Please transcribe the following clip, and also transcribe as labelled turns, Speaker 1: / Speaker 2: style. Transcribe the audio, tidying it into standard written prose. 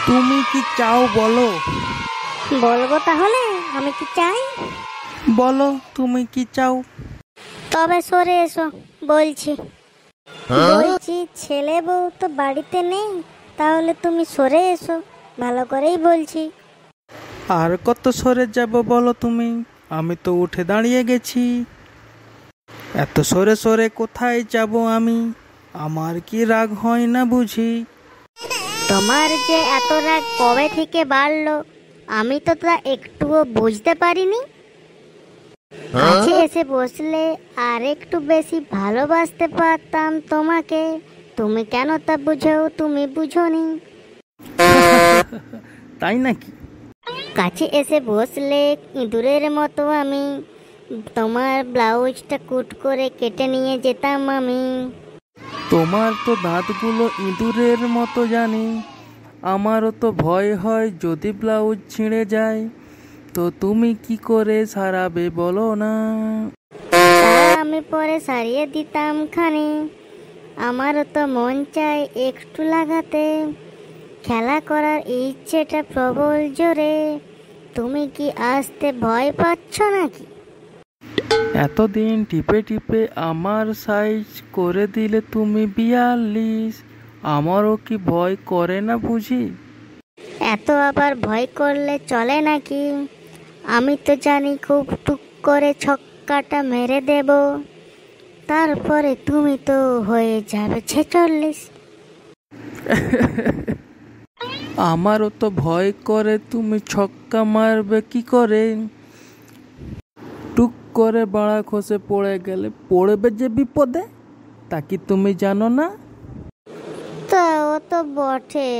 Speaker 1: তুমি কি চাও বলো?
Speaker 2: বলবো তাহলে আমি কি চাই।
Speaker 1: বলো তুমি কি চাও?
Speaker 2: তবে সরে এসো বলছি। বলছি ছেলে বউ তো বাড়িতে নেই, তাহলে তুমি সরে এসো, ভালো করেই বলছি।
Speaker 1: আর কত সরে যাব বলো তুমি? আমি তো উঠে দাঁড়িয়ে গেছি। এত সরে সরে কোথায় যাব আমি? আমার কি রাগ হয় না বুঝি?
Speaker 2: তোমার যে এত রাগ কবে থেকে বাড়লো আমি তো তা একটুও বুঝতে পারিনি। কাছে এসে বসলে আর একটু বেশি ভালোবাসতে পারতাম তোমাকে। তুমি কেন তা বুঝো, তুমি বুঝোনি।
Speaker 1: তাই নাকি?
Speaker 2: কাছে এসে বসলে ইঁদুরের মতো আমি তোমার ব্লাউজটা কুট করে কেটে নিয়ে যেতাম আমি।
Speaker 1: তোমার তো দাঁতগুলো ইঁদুরের মতো জানি। আমারও তো ভয় হয় যদি ব্লাউজ ছিঁড়ে যায়, তো তুমি কি করে সারাবে বলো না?
Speaker 2: আমি পরে সারিয়ে দিতাম খানি। আমারও তো মন চায় একটু লাগাতে, খেলা করার ইচ্ছেটা প্রবল জোরে। তুমি কি আসতে ভয় পাচ্ছ নাকি?
Speaker 1: এতদিন টিপে টিপে আমার সাইজ করে দিলে তুমি 42। আমারও কি ভয় করে না বুঝি?
Speaker 2: এত আবার ভয় করলে চলে নাকি? আমি তো জানি খুব টুক করে ছক্কাটা মেরে দেব, তারপরে তুমি তো হয়ে যাবে 46।
Speaker 1: আমারও তো ভয় করে তুমি ছক্কা মারবে কি করে। টুক করে বাড়া খসে পড়ে গেলে পড়বে যে বিপদে, তা কি তুমি জানো না?
Speaker 2: তা ও তো বটে।